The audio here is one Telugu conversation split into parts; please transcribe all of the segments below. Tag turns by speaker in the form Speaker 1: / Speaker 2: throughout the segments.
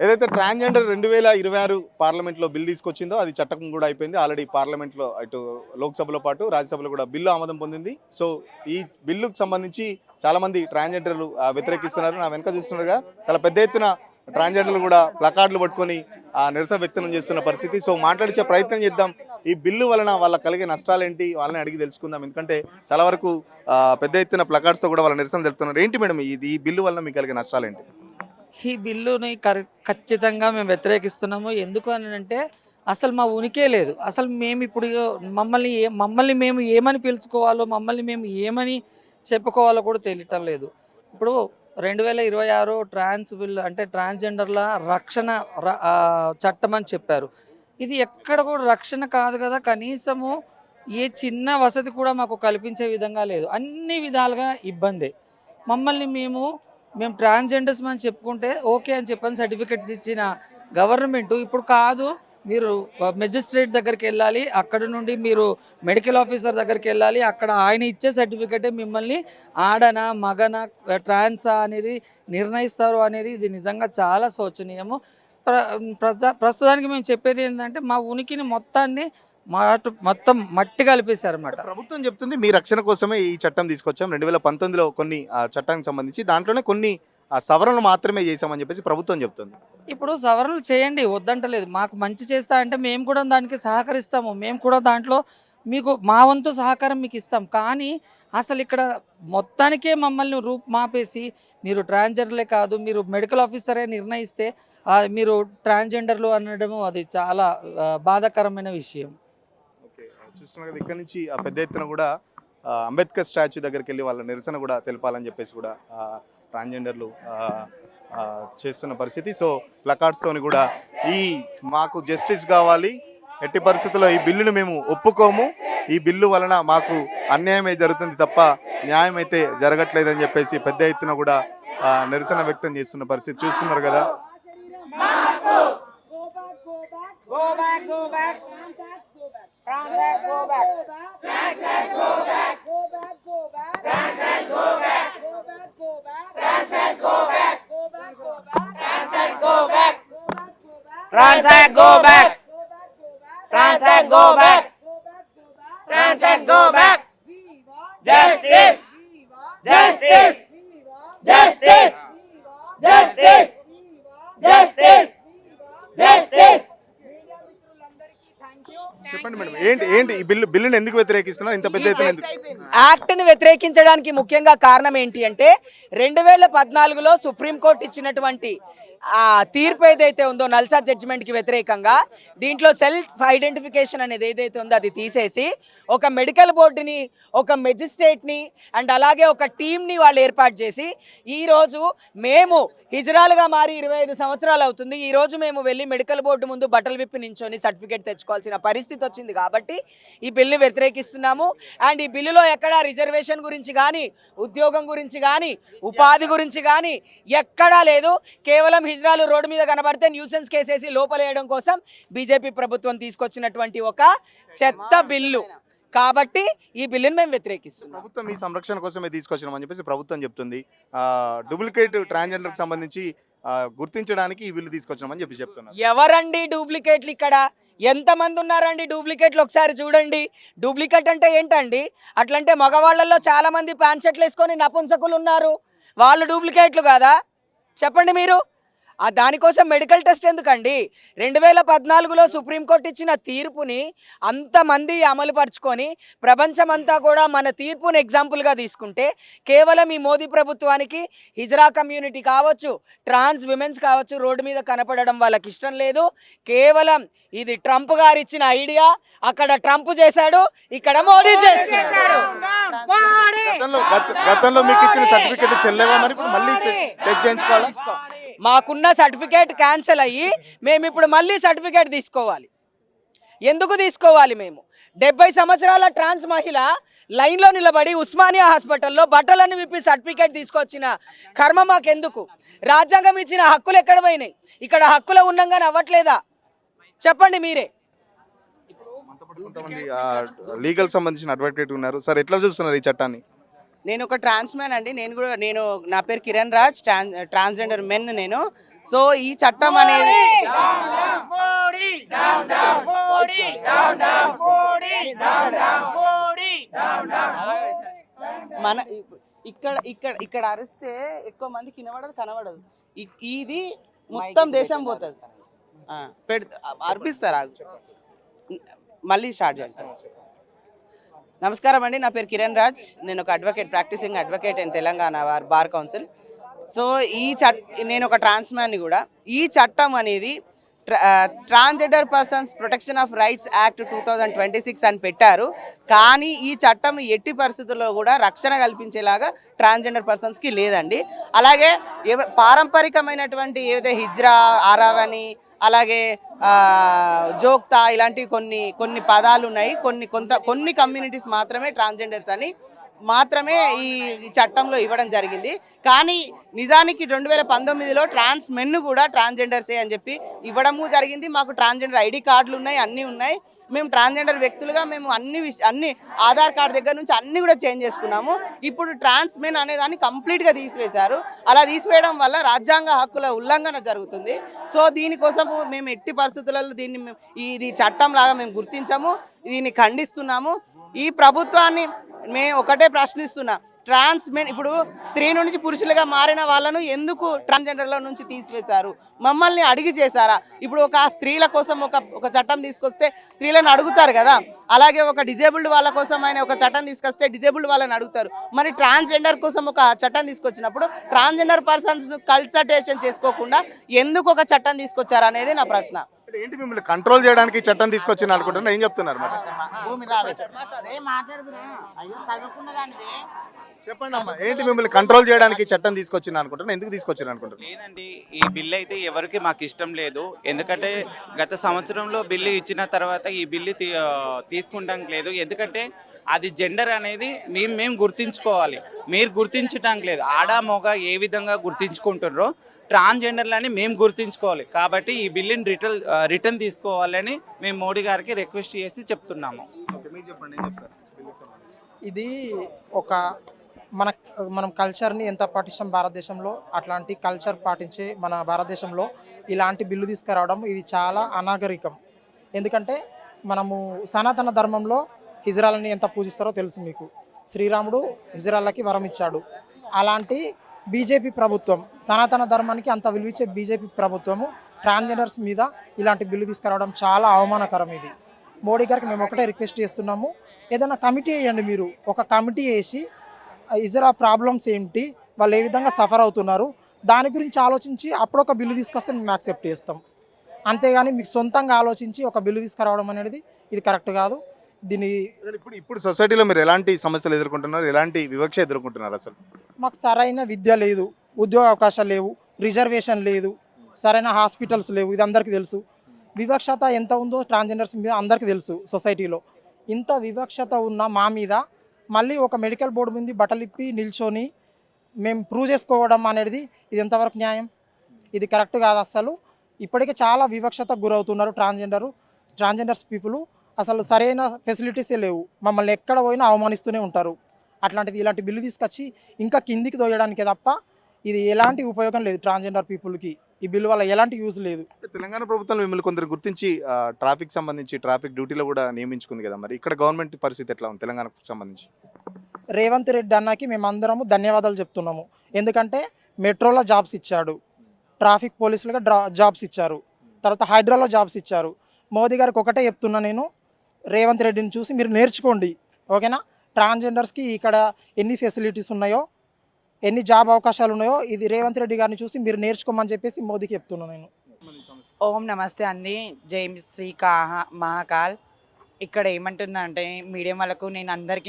Speaker 1: ఏదైతే ట్రాన్స్జెండర్ 2026 పార్లమెంట్లో బిల్ తీసుకొచ్చిందో అది చట్టం కూడా అయిపోయింది. ఆల్రెడీ పార్లమెంట్లో అటు లోక్సభలో పాటు రాజ్యసభలో కూడా బిల్లు ఆమోదం పొందింది. సో ఈ బిల్లుకు సంబంధించి చాలామంది ట్రాన్స్జెండర్లు వ్యతిరేకిస్తున్నారు. నా వెనక చూస్తున్నారుగా చాలా పెద్ద ఎత్తున ట్రాన్స్జెండర్లు కూడా ప్లకార్డులు పట్టుకొని నిరసన వ్యక్తం చేస్తున్న పరిస్థితి. సో మాట్లాడించే ప్రయత్నం చేద్దాం. ఈ బిల్లు వలన వాళ్ళకి కలిగే నష్టాలేంటి వాళ్ళని అడిగి తెలుసుకుందాం. ఎందుకంటే చాలా వరకు పెద్ద ఎత్తున ప్లకార్డ్స్తో కూడా వాళ్ళ నిరసన తెలుపుతున్నారు. ఏంటి మేడం ఈ బిల్లు వలన మీకు కలిగే నష్టాలేంటి?
Speaker 2: ఈ బిల్లుని ఖచ్చితంగా మేము వ్యతిరేకిస్తున్నాము. ఎందుకు అని అంటే అసలు మా ఉనికే లేదు. అసలు మేము ఇప్పుడు మమ్మల్ని మేము ఏమని పిలుచుకోవాలో, మమ్మల్ని మేము ఏమని చెప్పుకోవాలో కూడా తెలియటం లేదు. ఇప్పుడు 2026 ట్రాన్స్ బిల్లు అంటే ట్రాన్స్జెండర్ల రక్షణ చట్టం అని చెప్పారు. ఇది ఎక్కడ కూడా రక్షణ కాదు కదా, కనీసము ఏ చిన్న వసతి కూడా మాకు కల్పించే విధంగా లేదు. అన్ని విధాలుగా ఇబ్బందే. మమ్మల్ని మేము ట్రాన్స్జెండర్స్ అని చెప్పుకుంటే ఓకే అని చెప్పని సర్టిఫికెట్స్ ఇచ్చిన గవర్నమెంట్ ఇప్పుడు కాదు, మీరు మెజిస్ట్రేట్ దగ్గరికి వెళ్ళాలి, అక్కడ నుండి మీరు మెడికల్ ఆఫీసర్ దగ్గరికి వెళ్ళాలి, అక్కడ ఆయన ఇచ్చే సర్టిఫికెటే మిమ్మల్ని ఆడనా మగనా ట్రాన్సా అనేది నిర్ణయిస్తారు అనేది ఇది నిజంగా చాలా శోచనీయము. ప్రస్తుతానికి మేము చెప్పేది ఏంటంటే మా ఉనికిని మొత్తం మట్టి కలిపేశారన్నమాట.
Speaker 1: ప్రభుత్వం చెప్తుంది మీ రక్షణ కోసమే ఈ చట్టం తీసుకొచ్చాం. 2019లో కొన్ని చట్టానికి సంబంధించి దాంట్లోనే కొన్ని సవరణలు మాత్రమే చేశామని చెప్పేసి ప్రభుత్వం చెప్తుంది.
Speaker 2: ఇప్పుడు సవరణలు చేయండి, వద్దంటలేదు. మాకు మంచి చేస్తా అంటే మేము కూడా దానికి సహకరిస్తాము. మేము కూడా దాంట్లో మీకు మా వంతు సహకారం మీకు ఇస్తాం. కానీ అసలు ఇక్కడ మొత్తానికే మమ్మల్ని మాపేసి మీరు ట్రాన్స్జెండర్లే కాదు, మీరు మెడికల్ ఆఫీసరే నిర్ణయిస్తే మీరు ట్రాన్స్జెండర్లు అనడము అది చాలా బాధాకరమైన విషయం.
Speaker 1: చూస్తున్నారు కదా, ఇక్కడ నుంచి పెద్ద ఎత్తున కూడా అంబేద్కర్ స్టాచ్యూ దగ్గరికి వెళ్ళి వాళ్ళ నిరసన కూడా తెలపాలని చెప్పేసి కూడా ట్రాన్స్జెండర్లు చేస్తున్న పరిస్థితి. సో ప్లకార్డ్స్తోని కూడా మాకు జస్టిస్ కావాలి, ఎట్టి పరిస్థితుల్లో ఈ బిల్లును మేము ఒప్పుకోము, ఈ బిల్లు వలన మాకు అన్యాయమే జరుగుతుంది తప్ప న్యాయం అయితే జరగట్లేదని చెప్పేసి పెద్ద ఎత్తున కూడా నిరసన వ్యక్తం చేస్తున్న పరిస్థితి చూస్తున్నారు కదా. చెప్పండి మేడం, ఏంటి ఈ బిల్లుని ఎందుకు వ్యతిరేకిస్తున్నారు? ఇంత పెద్ద ఎత్తున
Speaker 3: యాక్ట్ని వ్యతిరేకించడానికి ముఖ్యంగా కారణం ఏంటి అంటే 2014లో సుప్రీంకోర్టు ఇచ్చినటువంటి తీర్పు ఏదైతే ఉందో నల్సా జడ్జిమెంట్కి వ్యతిరేకంగా దీంట్లో సెల్ఫ్ ఐడెంటిఫికేషన్ అనేది ఏదైతే ఉందో అది తీసేసి ఒక మెడికల్ బోర్డుని, ఒక మెజిస్ట్రేట్ని అండ్ అలాగే ఒక టీంని వాళ్ళు ఏర్పాటు చేసి ఈరోజు మేము హిజరాలుగా మారి 25 సంవత్సరాలు అవుతుంది. ఈరోజు మేము వెళ్ళి మెడికల్ బోర్డు ముందు బట్టలు విప్పి నించొని సర్టిఫికేట్ తెచ్చుకోవాల్సిన పరిస్థితి వచ్చింది. కాబట్టి ఈ బిల్లు వ్యతిరేకిస్తున్నాము. అండ్ ఈ బిల్లులో ఎక్కడా రిజర్వేషన్ గురించి కానీ, ఉద్యోగం గురించి కానీ, ఉపాధి గురించి కానీ ఎక్కడా లేదు. కేవలం హిజ్రాలు రోడ్డు మీద కనబడితే న్యూసెన్స్ కేసేసి లోపలేయడం కోసం బీజేపీ ప్రభుత్వం తీసుకొచ్చినటువంటి ఒక చెత్త బిల్లు. కాబట్టి ఈ బిల్లుని మేము వ్యతిరేకిస్తున్నాం.
Speaker 1: ప్రభుత్వం ఈ సంరక్షణ కోసమే తీసుకొచ్చినామని చెప్పేసి ప్రభుత్వం చెప్తుంది. డూప్లికేట్ ట్రాన్స్జెండర్కి సంబంధించి గుర్తించడానికి ఈ బిల్లు తీసుకొచ్చినామని చెప్పి చెప్తున్నారు.
Speaker 3: ఎవరండి డూప్లికేట్లు? ఇక్కడ ఎంతమంది ఉన్నారండి డూప్లికేట్లు? ఒకసారి చూడండి. డూప్లికేట్ అంటే ఏంటండి? అట్లంటే మగవాళ్ళల్లో చాలా మంది ప్యాంట్ షర్ట్లు వేసుకొని నపుంసకులు ఉన్నారు, వాళ్ళు డూప్లికేట్లు కాదా? చెప్పండి మీరు. దానికోసం మెడికల్ టెస్ట్ ఎందుకండి? 2014లో సుప్రీంకోర్టు ఇచ్చిన తీర్పుని అంతమంది అమలు పరుచుకొని ప్రపంచమంతా కూడా మన తీర్పుని ఎగ్జాంపుల్గా తీసుకుంటే కేవలం ఈ మోదీ ప్రభుత్వానికి హిజ్రా కమ్యూనిటీ కావచ్చు, ట్రాన్స్ విమెన్స్ కావచ్చు రోడ్డు మీద కనపడడం వాళ్ళకి ఇష్టం లేదు. కేవలం ఇది ట్రంప్ గారు ఇచ్చిన ఐడియా. అక్కడ ట్రంప్ చేశాడు, ఇక్కడ మోడీ చేస్తున్నాడు.
Speaker 1: గతంలో మీకు ఇచ్చిన సర్టిఫికెట్ చెల్లెవా? మరి ఇప్పుడు మళ్ళీ టెస్ట్ చేయించుకోవాలా?
Speaker 3: మాకున్న సర్టిఫికేట్ క్యాన్సిల్ అయ్యి మేము ఇప్పుడు మళ్ళీ సర్టిఫికేట్ తీసుకోవాలి. ఎందుకు తీసుకోవాలి? మేము 70 సంవత్సరాల ట్రాన్స్ మహిళ లైన్లో నిలబడి ఉస్మానియా హాస్పిటల్లో బట్టలన్నీ విప్పి సర్టిఫికేట్ తీసుకొచ్చిన కర్మ మాకెందుకు? రాజ్యాంగం ఇచ్చిన హక్కులు ఎక్కడ పోయినాయి? ఇక్కడ హక్కుల ఉన్నంగానే అవ్వట్లేదా? చెప్పండి మీరే.
Speaker 1: కొంతమంది లీగల్ సంబంధించిన అడ్వకేట్ ఉన్నారు సార్, ఎట్లా చూస్తున్నారు ఈ చట్టాన్ని?
Speaker 4: నేను ఒక ట్రాన్స్ మ్యాన్ అండి. నేను నా పేరు కిరణ్ రాజ్, ట్రాన్స్జెండర్ మెన్ నేను. సో ఈ చట్టం అనేది మన ఇక్కడ ఇక్కడ ఇక్కడ అరిస్తే ఎక్కువ మందికి వినబడదు, కనబడదు. ఇది మొత్తం దేశం పోతుంది. అర్పిస్తారా? మళ్ళీ స్టార్ట్ చేయండి సార్. నమస్కారం అండి, నా పేరు కిరణ్ రాజ్. నేను ఒక practising advocate in Telangana bar council. So నేను ఒక ట్రాన్స్ మ్యాన్ని కూడా. ఈ చట్టం అనేది transgender persons protection of rights act 2026 అని పెట్టారు. కానీ ఈ చట్టం ఎట్టి పరిస్థితుల్లో కూడా రక్షణ కల్పించేలాగా ట్రాన్స్జెండర్ పర్సన్స్కి లేదండి. అలాగే పారంపరికమైనటువంటి ఏదైతే హిజ్రా, ఆరావని, అలాగే జోక్తా ఇలాంటి కొన్ని పదాలు ఉన్నాయి. కొన్ని కమ్యూనిటీస్ మాత్రమే ట్రాన్స్జెండర్స్ అని మాత్రమే ఈ చట్టంలో ఇవ్వడం జరిగింది. కానీ నిజానికి 2019లో ట్రాన్స్ మెన్ కూడా ట్రాన్స్జెండర్సే అని చెప్పి ఇవ్వడము జరిగింది. మాకు ట్రాన్స్జెండర్ ఐడి కార్డులు ఉన్నాయి, అన్నీ ఉన్నాయి. మేము ట్రాన్స్జెండర్ వ్యక్తులుగా మేము అన్ని ఆధార్ కార్డు దగ్గర నుంచి అన్నీ కూడా చేంజ్ చేసుకున్నాము. ఇప్పుడు ట్రాన్స్ మెన్ అనే దాన్ని కంప్లీట్గా తీసివేశారు. అలా తీసివేయడం వల్ల రాజ్యాంగ హక్కుల ఉల్లంఘన జరుగుతుంది. సో దీనికోసము మేము ఎట్టి పరిస్థితులలో ఇది చట్టం లాగా మేము గుర్తించము, దీన్ని ఖండిస్తున్నాము. ఈ ప్రభుత్వాన్ని మేము ఒకటే ప్రశ్నిస్తున్నా, ట్రాన్స్ మెన్ ఇప్పుడు స్త్రీ నుంచి పురుషులుగా మారిన వాళ్ళను ఎందుకు ట్రాన్స్జెండర్ల నుంచి తీసివేశారు? మమ్మల్ని అడిగి చేశారా? ఇప్పుడు ఒక స్త్రీల కోసం ఒక చట్టం తీసుకొస్తే స్త్రీలను అడుగుతారు కదా, అలాగే ఒక డిజేబుల్డ్ వాళ్ళ కోసం ఆయన ఒక చట్టం తీసుకొస్తే డిజేబుల్డ్ వాళ్ళని అడుగుతారు. మరి ట్రాన్స్జెండర్ కోసం ఒక చట్టం తీసుకొచ్చినప్పుడు ట్రాన్స్జెండర్ పర్సన్స్ కన్సల్టేషన్ చేసుకోకుండా ఎందుకు ఒక చట్టం తీసుకొచ్చారు అనేది నా ప్రశ్న.
Speaker 1: ఏంటి మిమ్మల్ని కంట్రోల్ చేయడానికి చట్టం తీసుకొచ్చిన అనుకుంటున్నా, ఏం చెప్తున్నారు మరి? చెప్పండి అమ్మా, ఏంటి మిమ్మల్ని కంట్రోల్ చేయడానికి చట్టం తీసుకొచ్చిన అనుకుంటున్నా, ఎందుకు తీసుకొచ్చిన అనుకుంటున్నా?
Speaker 5: లేదండి, ఈ బిల్లు అయితే ఎవరికి మాకు ఇష్టం లేదు. ఎందుకంటే గత సంవత్సరంలో బిల్లు ఇచ్చిన తర్వాత ఈ బిల్లు తీసుకుంటాం లేదు. ఎందుకంటే అది జెండర్ అనేది మేము గుర్తించుకోవాలి, మీరు గుర్తించడానికి లేదు. ఆడ మగ ఏ విధంగా గుర్తించుకుంటున్నారో ట్రాన్స్జెండర్లని మేము గుర్తించుకోవాలి. కాబట్టి ఈ బిల్లుని రిటర్న్ తీసుకోవాలని మేము మోడీ గారికి రిక్వెస్ట్ చేసి చెప్తున్నాము.
Speaker 6: ఇది ఒక మనం కల్చర్ని ఎంత పాటిస్తాం భారతదేశంలో, అట్లాంటి కల్చర్ పాటించే మన భారతదేశంలో ఇలాంటి బిల్లు తీసుకురావడం ఇది చాలా అనాగరికం. ఎందుకంటే మనము సనాతన ధర్మంలో హిజ్రాలని ఎంత పూజిస్తారో తెలుసు మీకు. శ్రీరాముడు హిజ్రాలకి వరం ఇచ్చాడు. అలాంటి బీజేపీ ప్రభుత్వం, సనాతన ధర్మానికి అంత విలువిచ్చే బీజేపీ ప్రభుత్వము ట్రాన్స్జెండర్స్ మీద ఇలాంటి బిల్లు తీసుకురావడం చాలా అవమానకరం. ఇది మోడీ గారికి మేము ఒకటే రిక్వెస్ట్ చేస్తున్నాము, ఏదైనా కమిటీ వేయండి. మీరు ఒక కమిటీ వేసి హిజ్రా ప్రాబ్లమ్స్ ఏంటి, వాళ్ళు ఏ విధంగా సఫర్ అవుతున్నారు, దాని గురించి ఆలోచించి అప్పుడు ఒక బిల్లు తీసుకొస్తే మేము యాక్సెప్ట్ చేస్తాం. అంతేగాని మీకు సొంతంగా ఆలోచించి ఒక బిల్లు తీసుకురావడం అనేది ఇది కరెక్ట్ కాదు. దీన్ని
Speaker 1: ఇప్పుడు సొసైటీలో మీరు ఎలాంటి సమస్యలు ఎదుర్కొంటున్నారు, ఎలాంటి వివక్ష ఎదుర్కొంటున్నారు? అసలు
Speaker 6: మాకు సరైన విద్య లేదు, ఉద్యోగ అవకాశాలు లేవు, రిజర్వేషన్ లేదు, సరైన హాస్పిటల్స్ లేవు. ఇది అందరికీ తెలుసు. వివక్షత ఎంత ఉందో ట్రాన్స్జెండర్స్ మీద అందరికీ తెలుసు. సొసైటీలో ఇంత వివక్షత ఉన్న మా మీద మళ్ళీ ఒక మెడికల్ బోర్డు మీద బట్టలిప్పి నిల్చొని మేము ప్రూవ్ చేసుకోవడం అనేది ఇది ఎంతవరకు న్యాయం? ఇది కరెక్ట్ కాదు అసలు. ఇప్పటికే చాలా వివక్షతకు గురవుతున్నారు ట్రాన్స్జెండర్స్ పీపుల్. అసలు సరైన ఫెసిలిటీసే లేవు, మమ్మల్ని ఎక్కడ పోయినా అవమానిస్తూనే ఉంటారు. ఇలాంటి బిల్లు తీసుకొచ్చి ఇంకా కిందికి తోయడానికే తప్ప ఇది ఎలాంటి ఉపయోగం లేదు ట్రాన్స్జెండర్ పీపుల్కి. ఈ బిల్లు వల్ల ఎలాంటి యూజ్ లేదు.
Speaker 1: తెలంగాణ ప్రభుత్వం మిమ్మల్ని కొందరు గుర్తించి ట్రాఫిక్ సంబంధించి ట్రాఫిక్ డ్యూటీలో కూడా నియమించుకుంది కదా, మరి ఇక్కడ గవర్నమెంట్ పరిస్థితి ఎట్లా ఉంది తెలంగాణకు సంబంధించి?
Speaker 6: రేవంత్ రెడ్డి అన్నకి మేమందరము ధన్యవాదాలు చెప్తున్నాము. ఎందుకంటే మెట్రోలో జాబ్స్ ఇచ్చాడు, ట్రాఫిక్ పోలీసులుగా జాబ్స్ ఇచ్చారు, తర్వాత హైడ్రాలో జాబ్స్ ఇచ్చారు. మోదీ గారికి ఒకటే చెప్తున్నా నేను, రేవంత్ రెడ్డిని చూసి మీరు నేర్చుకోండి, ఓకేనా? ట్రాన్స్జెండర్స్కి ఇక్కడ ఎన్ని ఫెసిలిటీస్ ఉన్నాయో, ఎన్ని జాబ్ అవకాశాలు ఉన్నాయో ఇది రేవంత్ రెడ్డి గారిని చూసి మీరు నేర్చుకోమని చెప్పేసి మోదీకి చెప్తున్నాను నేను.
Speaker 3: ఓం నమస్తే అండి, జై శ్రీ మహాకాల్. ఇక్కడ ఏమంటున్నా అంటే మీడియం వాళ్ళకు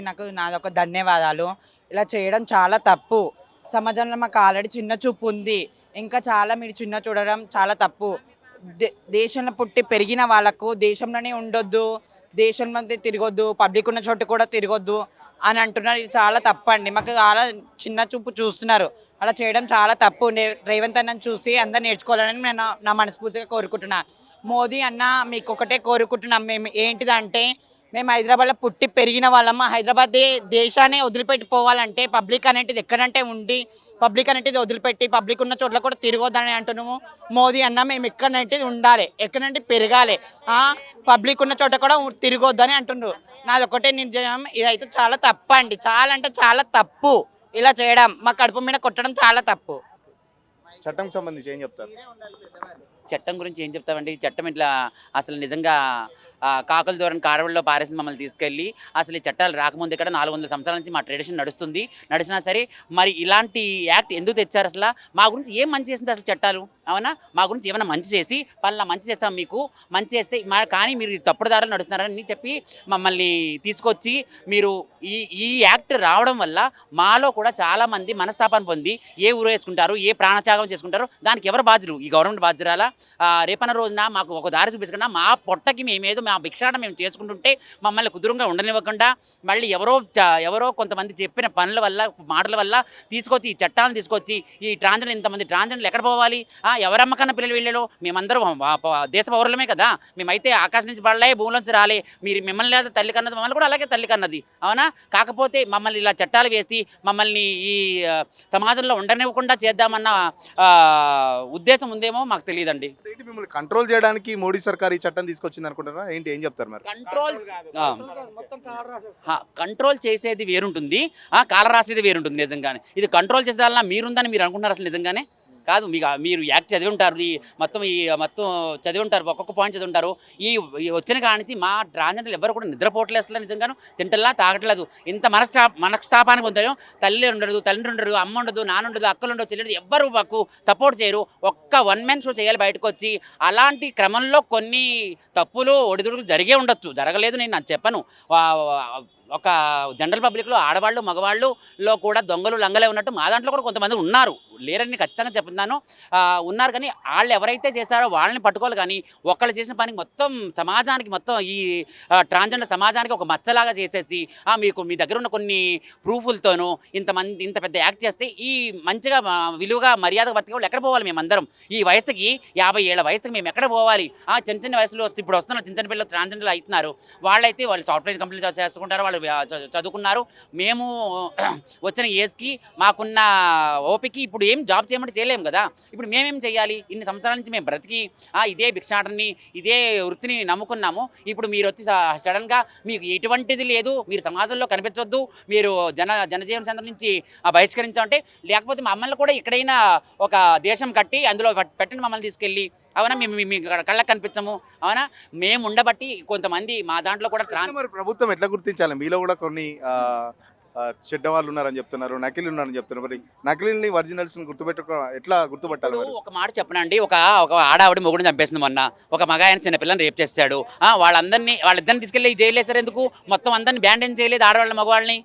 Speaker 3: నాకు నాదొక ధన్యవాదాలు. ఇలా చేయడం చాలా తప్పు. సమాజంలో మాకు ఆల్రెడీ చిన్న చూపు ఉంది, ఇంకా చాలా మీరు చిన్న చూడడం చాలా తప్పు. దేశంలో పుట్టి పెరిగిన వాళ్ళకు దేశంలోనే ఉండొద్దు, దేశంలో తిరగొద్దు, పబ్లిక్ ఉన్న చోటు కూడా తిరగొద్దు అని అంటున్నారు. ఇది చాలా తప్పు అండి. మాకు చాలా చిన్న చూపు చూస్తున్నారు. అలా చేయడం చాలా తప్పు. రేవంత్ అన్నని చూసి అందరు నేర్చుకోవాలని నేను నా మనస్ఫూర్తిగా కోరుకుంటున్నాను. మోదీ అన్న మీకు ఒకటే కోరుకుంటున్నాం మేము, ఏంటిదంటే
Speaker 7: మేము హైదరాబాద్లో పుట్టి పెరిగిన వాళ్ళమ్మ. హైదరాబాద్ దేశాన్ని వదిలిపెట్టి పోవాలంటే పబ్లిక్ అనేటిది ఎక్కడంటే ఉండి పబ్లిక్ అనేటిది వదిలిపెట్టి పబ్లిక్ ఉన్న చోట్ల కూడా తిరగొద్దని అంటున్నాము. మోదీ అన్న మేము ఎక్కడంటే ఉండాలి, ఎక్కడంటే పెరగాలి, పబ్లిక్ ఉన్న చోట కూడా తిరగొద్దని అంటుండ్రు. నాది ఒకటే నిర్ణయం, ఇదైతే చాలా తప్పు అండి, చాలా అంటే చాలా తప్పు. ఇలా చేయడం, మా కడుపు మీద కొట్టడం చాలా తప్పు.
Speaker 1: చట్టం సంబంధించి ఏం చెప్తారు?
Speaker 8: చట్టం గురించి ఏం చెప్తామండి? చట్టం ఇట్లా అసలు నిజంగా కాకుల ధోరణి కాడవల్లో పారేసి మమ్మల్ని తీసుకెళ్ళి అసలు ఈ చట్టాలు రాకముందు ఇక్కడ 400 సంవత్సరాల నుంచి మా ట్రెడిషన్ నడిచినా సరే మరి ఇలాంటి యాక్ట్ ఎందుకు తెచ్చారు? అసలు మా గురించి ఏం మంచి చేసింది అసలు చట్టాలు? అవునా, మా గురించి ఏమైనా మంచి చేసి పలానా మంచి చేస్తాం మీకు మంచి చేస్తే కానీ మీరు తప్పుడు దారిలో నడుస్తున్నారని చెప్పి మమ్మల్ని తీసుకొచ్చి మీరు ఈ యాక్ట్ రావడం వల్ల మాలో కూడా చాలామంది మనస్తాపాన్ని పొంది ఏ ఊరు వేసుకుంటారు, ఏ ప్రాణత్యాగం చేసుకుంటారు, దానికి ఎవరు బాధ్యులు? ఈ గవర్నమెంట్ బాధ్యురాలా? రేపన్న రోజున మాకు ఒక దారి చూపించకుండా మా పొట్టకి మేమేదో మా భిక్షాటన మేము చేసుకుంటుంటే మమ్మల్ని కుదురుగా ఉండనివ్వకుండా మళ్ళీ ఎవరో కొంతమంది చెప్పిన పనుల వల్ల మాటల వల్ల తీసుకొచ్చి ఈ చట్టాలను తీసుకొచ్చి ఈ ట్రాన్స్జెండర్ ఇంతమంది ట్రాన్స్జెండర్లు ఎక్కడ పోవాలి? ఎవరమ్మకన్నా పిల్లలు వెళ్ళాలో? మేమందరం దేశ పౌరులమే కదా, మేమైతే ఆకాశం నుంచి పడలే, భూమిలోంచి రాలే. మిమ్మల్ని లేదా తల్లి కన్నది, మమ్మల్ని కూడా అలాగే తల్లి కన్నది. అవునా, కాకపోతే మమ్మల్ని ఇలా చట్టాలు వేసి మమ్మల్ని ఈ సమాజంలో ఉండనివ్వకుండా చేద్దామన్న ఉద్దేశం ఉందేమో మాకు తెలియదండి.
Speaker 1: మిమ్మల్ని కంట్రోల్ చేయడానికి మోడీ సర్కార్ ఈ చట్టం తీసుకొచ్చింది అనుకుంటారా? ఏంటి, ఏం చెప్తారు మరి?
Speaker 8: కంట్రోల్ చేసేది వేరుంటుంది, కాల రాసేది వేరుంటుంది. నిజంగానే ఇది కంట్రోల్ చేసేదాల్లా మీరుందని మీరు అనుకుంటున్నారు? అసలు నిజంగానే కాదు. మీరు యాక్ట్ చదివి ఉంటారు, మొత్తం చదివి ఉంటారు, ఒక్కొక్క పాయింట్ చదివి ఉంటారు. ఈ వచ్చిన కానించి మా ట్రాన్స్జెండర్లు ఎవరు కూడా నిద్రపోవట్లేదు అసలు. నిజంగాను తింటల్లా తాగట్లేదు. ఇంత మనస్తాపానికి పొందారు. తల్లి ఉండదు, తండ్రి ఉండదు, అమ్మ ఉండదు, నాన్న ఉండదు, అక్కలు ఉండదు, చెల్లెడు ఎవ్వరు మాకు సపోర్ట్ చేయరు. ఒక్క వన్ మ్యాన్ షో చేయాలి బయటకు వచ్చి. అలాంటి క్రమంలో కొన్ని తప్పులు ఒడిదుడుకులు జరిగే ఉండొచ్చు, జరగలేదు నేను చెప్పను. ఒక జనరల్ పబ్లిక్లో ఆడవాళ్ళు మగవాళ్ళులో కూడా దొంగలు లంగలే ఉన్నట్టు మా దాంట్లో కూడా కొంతమంది ఉన్నారు, లేరని ఖచ్చితంగా చెప్తున్నాను. ఉన్నారు, కానీ వాళ్ళు ఎవరైతే చేశారో వాళ్ళని పట్టుకోవాలి. కానీ ఒక్కళ్ళు చేసిన పనికి మొత్తం సమాజానికి, మొత్తం ఈ ట్రాన్స్జెండర్ సమాజానికి ఒక మచ్చలాగా చేసేసి మీ దగ్గర ఉన్న కొన్ని ప్రూఫులతోనూ ఇంత పెద్ద యాక్ట్ చేస్తే ఈ మంచిగా విలువగా మర్యాదగా బతికే వాళ్ళు ఎక్కడ పోవాలి? మేమందరం ఈ వయసుకి 50 ఏళ్ల వయసుకి మేము ఎక్కడ పోవాలి? చిన్న వయసులో ఇప్పుడు వస్తున్న చిన్న పిల్లలు ట్రాన్స్జెండర్లు అవుతున్నారు. వాళ్ళు సాఫ్ట్వేర్ కంపెనీలు చేసుకుంటారు, వాళ్ళు చదువుకున్నారు. మేము వచ్చిన ఏజ్కి మాకున్న ఓపిక ఇప్పుడు ఏం జాబ్ చేయమంటే చేయలేము కదా. ఇప్పుడు మేమేం చేయాలి? ఇన్ని సంవత్సరాల నుంచి మేము బ్రతికి ఇదే భిక్షాటనని, ఇదే వృత్తిని నమ్ముకున్నాము. ఇప్పుడు మీరు వచ్చి సడన్గా మీకు ఎటువంటిది లేదు, మీరు సమాజంలో కనిపించొద్దు, మీరు జనజీవన సంస్థ నుంచి బహిష్కరించాలంటే, లేకపోతే మమ్మల్ని కూడా ఎక్కడైనా ఒక దేశం కట్టి అందులో పెట్టండి మమ్మల్ని తీసుకెళ్ళి. అవునా, మేము మీ కళ్ళకి కనిపించము. అవునా, మేము ఉండబట్టి కొంతమంది మా దాంట్లో కూడా
Speaker 1: మరి ప్రభుత్వం ఎట్లా గుర్తించాలి? మీలో కూడా కొన్ని చెడ్డ వాళ్ళు ఉన్నారని చెప్తున్నారు, నకిలీ ఉన్నారని చెప్తున్నారు. మరి నకిలీని ఒరిజినల్స్ ఎట్లా గుర్తుపట్టాలి?
Speaker 8: ఒక మాట చెప్పనండి, ఒక ఆడావిడ మొగుడిని చంపేసింది మొన్న. ఒక మగ ఆయన చిన్నపిల్లని రేప్ చేస్తాడు. వాళ్ళిద్దరిని తీసుకెళ్ళి జైలు వేసారు. ఎందుకు? మొత్తం అందరినీ బ్యాన్ ఏం చేయలేదు, ఆడవాళ్ళని మగవాళ్ళని.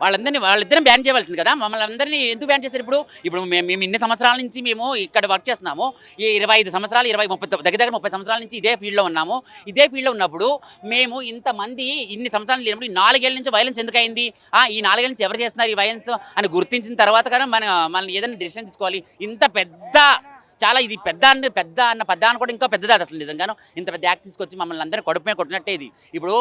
Speaker 8: వాళ్ళిద్దరిని బ్యాన్ చేయవలసింది కదా. మమ్మల్ని అందరినీ ఎందుకు బ్యాన్ చేశారు? ఇప్పుడు మేము ఇన్ని సంవత్సరాల నుంచి మేము ఇక్కడ వర్క్ చేస్తున్నాము. ఈ 25 సంవత్సరాలు 20-30 దగ్గర 30 సంవత్సరాల నుంచి ఇదే ఫీల్డ్లో ఉన్నాము. ఇదే ఫీల్డ్లో ఉన్నప్పుడు మేము ఇంతమంది ఇన్ని సంవత్సరాలు లేనప్పుడు 4 ఏళ్ళ నుంచి వైలెన్స్ ఎందుకు అయింది? ఈ 4 ఏళ్ళ నుంచి ఎవరు చేస్తున్నారు ఈ వైలెన్స్ అని గుర్తించిన తర్వాత కానీ మనం ఏదైనా డిసిషన్ తీసుకోవాలి. ఇంత పెద్ద చాలా ఇది పెద్ద అన్న కూడా ఇంకా పెద్దది అది అసలు. నిజంగాను ఇంత పెద్ద యాక్ట్ తీసుకొచ్చి మమ్మల్ని అందరినీ కడుపుమే కొట్టినట్టే ఇది. ఇప్పుడు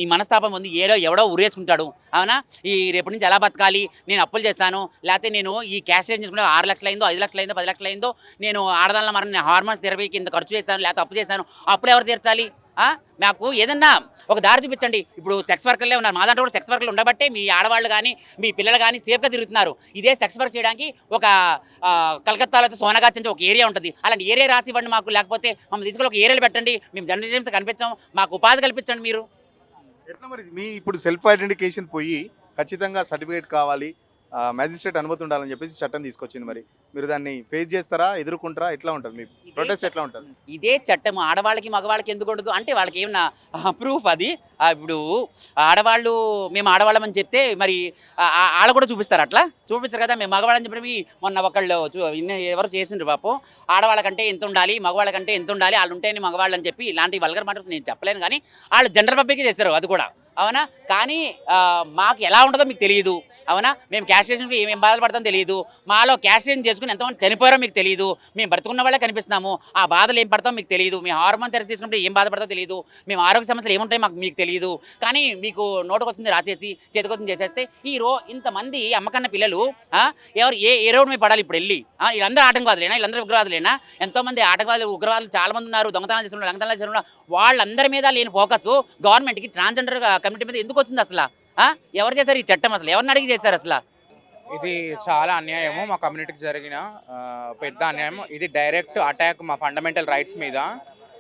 Speaker 8: ఈ మనస్తాపం ఉంది, ఎవడో ఉరేసుకుంటాడు. అవునా, ఈ రేపటి నుంచి ఎలా బతకాలి? నేను అప్పులు చేస్తాను, లేకపోతే నేను ఈ క్యాష్ రేట్ చేసుకుంటే 6 లక్షలు అయిందో, 5 లక్షలు అయిందో, 10 లక్షలు అయిందో, నేను ఆడదానిలో మరి నేను హార్మోన్స్ థెరపీకి ఇంత ఖర్చు చేశాను, లేకపోతే అప్పు చేశాను, అప్పుడు ఎవరు తీర్చాలి? మాకు ఏదన్నా ఒక దారి చూపించండి. ఇప్పుడు సెక్స్ వర్కర్లే ఉన్నారు, మా దాంట్లో కూడా సెక్స్ వర్కర్లు ఉండబట్టే మీ ఆడవాళ్ళు కానీ మీ పిల్లలు కానీ సేఫ్గా తిరుగుతున్నారు. ఇదే సెక్స్ వర్క్ చేయడానికి ఒక కలకత్తాలో సోనగాచి నుంచి ఒక ఏరియా ఉంటుంది, అలాంటి ఏరియా రాసి ఇవ్వండి మాకు. లేకపోతే మమ్మల్ని తీసుకుని ఒక ఏరియాలో పెట్టండి, మేము జర్నలిజంతో కనిపించాం, మాకు ఉపాధి కల్పించండి మీరు.
Speaker 1: ఎట్లా మరి మీ ఇప్పుడు సెల్ఫ్ ఐడెంటిఫికేషన్ పోయి ఖచ్చితంగా సర్టిఫికేట్ కావాలి, మ్యాజిస్ట్రేట్ అనుమతి ఉండాలని చెప్పేసి చట్టం తీసుకొచ్చింది. మరి మీరు దాన్ని ఫేస్ చేస్తారా, ఎదుర్కొంటారా? ఎట్లా ఉంటుంది మీ ప్రొటెస్ట్? ఎట్లా ఉంటుంది?
Speaker 8: ఇదే చట్టం ఆడవాళ్ళకి మగవాళ్ళకి ఎందుకు ఉండదు అంటే వాళ్ళకి ఏమన్నా ప్రూఫ్ అది. ఇప్పుడు మేము ఆడవాళ్ళమని చెప్తే మరి వాళ్ళు కూడా చూపిస్తారు, అట్లా చూపిస్తారు కదా. మేము మగవాళ్ళని చెప్పి మొన్న ఒకళ్ళు ఎవరు చేసిండ్రు పాపం, ఆడవాళ్ళకంటే ఎంత ఉండాలి, మగవాళ్ళకంటే ఎంత ఉండాలి, వాళ్ళు ఉంటేనే మగవాళ్ళు అని చెప్పి ఇలాంటి వల్గర్ మాటలు నేను చెప్పలేను. కానీ వాళ్ళు జనరల్ పబ్లిక్ చేస్తారు. అది కూడా అవునా? కానీ మాకు ఎలా ఉంటుందో మీకు తెలియదు. అవునా? మేము క్యాస్ట్రేషన్కి ఏమేం బాధపడతాం తెలియదు. మాలో క్యాస్ట్రేషన్ చేసుకుని ఎంతమంది చనిపోయారో మీకు తెలియదు. మేము బ్రతుకున్న వాళ్ళే కనిపిస్తున్నాము. ఆ బాధలు ఏం పడతాం మీకు తెలియదు. మేము హార్మోన్ థెరపీ తీసుకున్నప్పుడు ఏం బాధపడతామో తెలియదు. మేము ఆరోగ్య సమస్యలు ఏముంటాయో మీకు తెలియదు. కానీ మీకు నోటుకొచ్చింది రాసేసి చేతికొచ్చింది చేసేస్తే ఇంతమంది అమ్మకన్న పిల్లలు ఏ రోడ్డు మీద పడాలి ఇప్పుడు వెళ్ళి? వీళ్ళందరూ ఆటంకవాదులేనా? వీళ్ళందరూ ఉగ్రవాదులేనా? ఎంతోమంది ఆటంకవాదులు ఉగ్రవాదులు చాలా మంది ఉన్నారు. దొంగతనాలు చేస్తున్నారు, లంగతనాలు చేస్తున్నారు. వాళ్ళందరి మీద లేని ఫోకస్ గవర్నమెంట్కి ట్రాన్స్జెండర్ కమ్యూనిటీ మీద ఎందుకు వచ్చింది అసలు? ఎవరు చేశారు ఈ చట్టం? అసలు ఎవరిని అడిగి చేశారు అసలు?
Speaker 9: ఇది చాలా అన్యాయము, మా కమ్యూనిటీకి జరిగిన పెద్ద అన్యాయం. ఇది డైరెక్ట్ అటాక్ మా ఫండమెంటల్ రైట్స్ మీద,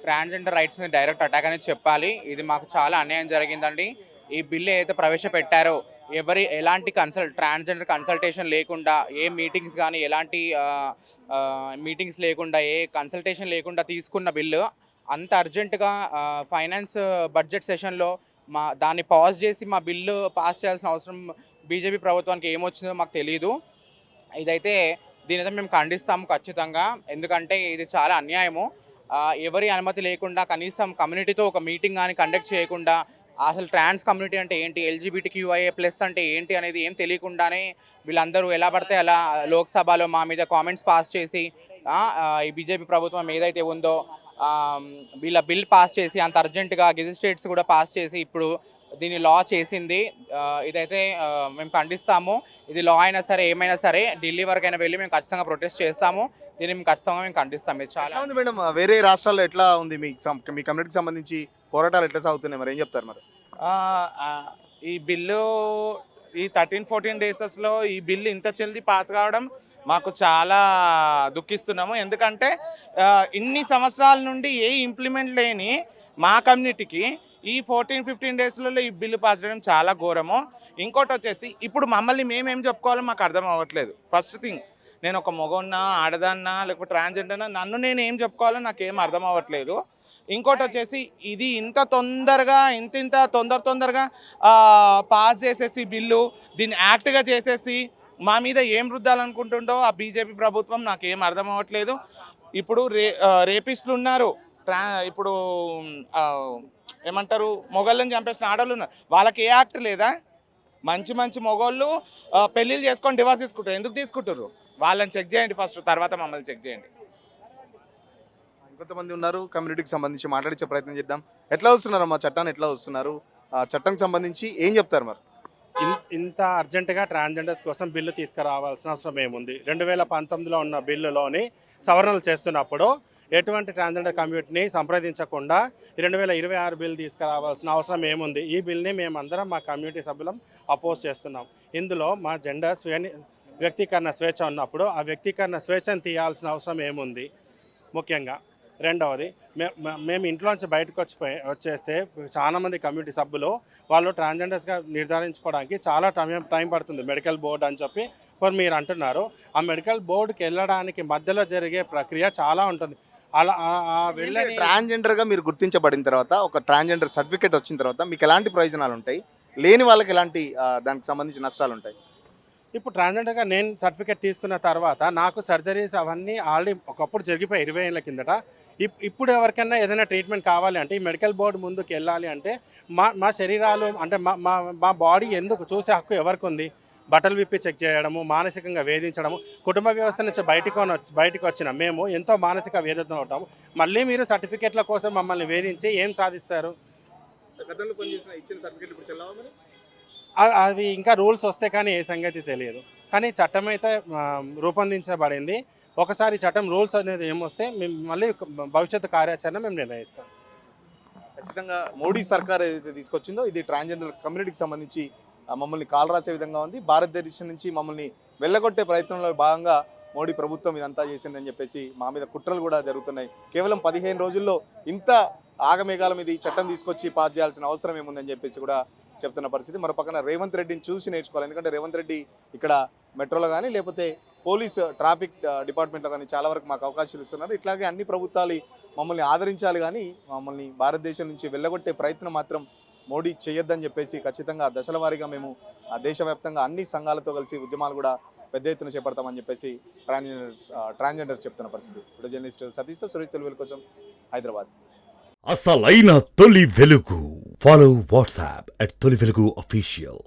Speaker 9: ట్రాన్స్జెండర్ రైట్స్ మీద డైరెక్ట్ అటాక్ అనేది చెప్పాలి. ఇది మాకు చాలా అన్యాయం జరిగిందండి. ఈ బిల్లు ఏదైతే ప్రవేశపెట్టారో ఎలాంటి ట్రాన్స్జెండర్ కన్సల్టేషన్ లేకుండా, ఏ మీటింగ్స్ కానీ ఎలాంటి మీటింగ్స్ లేకుండా, ఏ కన్సల్టేషన్ లేకుండా తీసుకున్న బిల్లు అంత అర్జెంటుగా ఫైనాన్స్ బడ్జెట్ సెషన్లో దాన్ని పాజ్ చేసి మా బిల్లు పాస్ చేయాల్సిన అవసరం బీజేపీ ప్రభుత్వానికి ఏమొచ్చిందో మాకు తెలియదు. దీనైతే మేము ఖండిస్తాము ఖచ్చితంగా. ఎందుకంటే ఇది చాలా అన్యాయము. ఎవరి అనుమతి లేకుండా, కనీసం కమ్యూనిటీతో ఒక మీటింగ్ కానీ కండక్ట్ చేయకుండా, అసలు ట్రాన్స్ కమ్యూనిటీ అంటే ఏంటి, LGBTQIA+ అంటే ఏంటి అనేది ఏం తెలియకుండానే వీళ్ళందరూ ఎలా పడితే అలా లోక్సభలో మా మీద కామెంట్స్ పాస్ చేసి ఈ బీజేపీ ప్రభుత్వం ఏదైతే ఉందో వీళ్ళ బిల్ పాస్ చేసి అంత అర్జెంటుగా గెజిస్ట్రేట్స్ కూడా పాస్ చేసి ఇప్పుడు దీన్ని లా చేసింది. ఇదైతే మేము ఖండిస్తాము. ఇది లా అయినా సరే ఏమైనా సరే ఢిల్లీ వరకైనా వెళ్ళి మేము ఖచ్చితంగా ప్రొటెస్ట్ చేస్తాము. దీన్ని మేము ఖచ్చితంగా మేము ఖండిస్తాము. ఇది చాలా
Speaker 1: ఉంది మేడం. వేరే రాష్ట్రాల్లో ఎట్లా ఉంది మీ కమ్యూనిటీకి సంబంధించి పోరాటాలు ఎట్లా సాగుతున్నాయి, మరి ఏం చెప్తారు? మరి
Speaker 10: ఈ బిల్లు ఈ 13-14 డేసెస్లో ఈ బిల్లు ఇంత జల్దీ పాస్ కావడం మాకు చాలా దుఃఖిస్తున్నాము. ఎందుకంటే ఇన్ని సంవత్సరాల నుండి ఏ ఇంప్లిమెంట్ లేని మా కమ్యూనిటీకి ఈ 14-15 డేస్లలో ఈ బిల్లు పాస్ చేయడం చాలా ఘోరము. ఇంకోటి వచ్చేసి ఇప్పుడు మమ్మల్ని మేమేం చెప్పుకోవాలో మాకు అర్థం అవ్వట్లేదు. ఫస్ట్ థింగ్, నేను ఒక మగోన్నా, ఆడదాన్నా, లేకపోతే ట్రాన్స్జెండర్నా, నన్ను నేను ఏం చెప్పుకోవాలో నాకేం అర్థం అవ్వట్లేదు. ఇంకోటి వచ్చేసి ఇది ఇంత తొందరగా తొందరగా పాస్ చేసేసి బిల్లు దీన్ని యాక్ట్గా చేసేసి మా మీద ఏం రుద్దాలనుకుంటుండో ఆ బీజేపీ ప్రభుత్వం నాకేం అర్థం అవ్వట్లేదు. ఇప్పుడు రేపిస్టులు ఉన్నారు, ఇప్పుడు ఏమంటారు, మొగళ్ళని చంపేసిన ఆడవాళ్ళు ఉన్నారు. వాళ్ళకి ఏ యాక్ట్ లేదా? మంచి మొగోళ్ళు పెళ్ళిళ్ళు చేసుకొని డివోర్స్ తీసుకుంటారు. ఎందుకు తీసుకుంటారు? వాళ్ళని చెక్ చేయండి ఫస్ట్, తర్వాత మమ్మల్ని చెక్ చేయండి.
Speaker 1: ఇంకొంతమంది ఉన్నారు, కమ్యూనిటీకి సంబంధించి మాట్లాడించే ప్రయత్నం చేద్దాం. ఎట్లా వస్తున్నారు మా చట్టాన్ని, ఎట్లా వస్తున్నారు, ఆ చట్టంకి సంబంధించి ఏం చెప్తారు? మరి
Speaker 11: ఇంత అర్జెంటుగా ట్రాన్స్జెండర్స్ కోసం బిల్లు తీసుకురావాల్సిన అవసరం ఏముంది? 2019లో ఉన్న బిల్లులోని సవరణలు చేస్తున్నప్పుడు ఎటువంటి ట్రాన్స్జెండర్ కమ్యూనిటీని సంప్రదించకుండా 2026 బిల్ తీసుకురావాల్సిన అవసరం ఏముంది? ఈ బిల్ని మేమందరం మా కమ్యూనిటీ సభ్యులం అపోజ్ చేస్తున్నాం. ఇందులో మా జెండర్ వ్యక్తీకరణ స్వేచ్ఛ ఉన్నప్పుడు ఆ వ్యక్తీకరణ స్వేచ్ఛను తీయాల్సిన అవసరం ఏముంది? ముఖ్యంగా రెండవది, మేము ఇంట్లోంచి బయటకు వచ్చేస్తే చాలామంది కమ్యూనిటీ సభ్యులు వాళ్ళు ట్రాన్స్జెండర్స్గా నిర్ధారించుకోవడానికి చాలా టైం పడుతుంది. మెడికల్ బోర్డు అని చెప్పి మీరు అంటున్నారు. ఆ మెడికల్ బోర్డుకి వెళ్ళడానికి మధ్యలో జరిగే ప్రక్రియ చాలా ఉంటుంది. అలా వెళ్ళని
Speaker 1: ట్రాన్స్జెండర్గా మీరు గుర్తించబడిన తర్వాత, ఒక ట్రాన్స్జెండర్ సర్టిఫికేట్ వచ్చిన తర్వాత మీకు ఎలాంటి ప్రయోజనాలు ఉంటాయి, లేని వాళ్ళకి ఎలాంటి దానికి సంబంధించి నష్టాలు ఉంటాయి?
Speaker 11: ఇప్పుడు ట్రాన్స్జెండర్గా నేను సర్టిఫికేట్ తీసుకున్న తర్వాత నాకు సర్జరీస్ అవన్నీ ఆల్రెడీ ఒకప్పుడు జరిగిపోయి 20 ఏళ్ళ కిందట. ఇప్పుడు ఎవరికైనా ఏదైనా ట్రీట్మెంట్ కావాలి అంటే ఈ మెడికల్ బోర్డు ముందుకు వెళ్ళాలి అంటే మా శరీరాలు అంటే మా బాడీ ఎందుకు చూసే హక్కు ఎవరికి ఉంది? బట్టలు విప్పి చెక్ చేయడము, మానసికంగా వేధించడము, కుటుంబ వ్యవస్థ నుంచి బయటకు వచ్చిన మేము ఎంతో మానసిక వేదన ఉంటాము. మళ్ళీ మీరు సర్టిఫికేట్ల కోసం మమ్మల్ని వేధించి ఏం సాధిస్తారు? అవి ఇంకా రూల్స్ వస్తే కానీ ఏ సంగతి తెలియదు. కానీ చట్టం అయితే రూపొందించబడింది. ఒకసారి చట్టం రూల్స్ అనేది ఏమొస్తే మేము మళ్ళీ భవిష్యత్తు కార్యాచరణ మేము నిర్ణయిస్తాం.
Speaker 1: ఖచ్చితంగా మోడీ సర్కార్ ఏదైతే తీసుకొచ్చిందో ఇది ట్రాన్స్జెండర్ కమ్యూనిటీకి సంబంధించి మమ్మల్ని కాలు రాసే విధంగా ఉంది. భారతదేశం నుంచి మమ్మల్ని వెళ్ళగొట్టే ప్రయత్నంలో భాగంగా మోడీ ప్రభుత్వం ఇదంతా చేసిందని చెప్పేసి మా మీద కుట్రలు కూడా జరుగుతున్నాయి. కేవలం 15 రోజుల్లో ఇంత ఆగమేఘాల మీద ఈ చట్టం తీసుకొచ్చి పాస్ చేయాల్సిన అవసరం ఏముందని చెప్పేసి కూడా చెప్తున్న పరిస్థితి. మరో పక్కన రేవంత్ రెడ్డిని చూసి నేర్చుకోవాలి. ఎందుకంటే రేవంత్ రెడ్డి ఇక్కడ మెట్రోలో కానీ లేకపోతే పోలీస్ ట్రాఫిక్ డిపార్ట్మెంట్లో కానీ చాలా వరకు మాకు అవకాశాలు ఇస్తున్నారు. ఇట్లాగే అన్ని ప్రభుత్వాలు మమ్మల్ని ఆదరించాలి, కానీ మమ్మల్ని భారతదేశం నుంచి వెళ్ళగొట్టే ప్రయత్నం మాత్రం మోడీ చేయొద్దని చెప్పేసి ఖచ్చితంగా దశల వారీగా మేము దేశవ్యాప్తంగా అన్ని సంఘాలతో కలిసి ఉద్యమాలు కూడా పెద్ద ఎత్తున చేపడతామని చెప్పేసి ట్రాన్స్జెండర్స్ చెప్తున్న పరిస్థితి. ఇప్పుడు జర్నలిస్ట్ సతీష్తో సురేష్ తెలుగు కోసం హైదరాబాద్.
Speaker 12: అసలైన తొలి వెలుగు. ఫాలో వాట్సాప్ @తొలి వెలుగు official.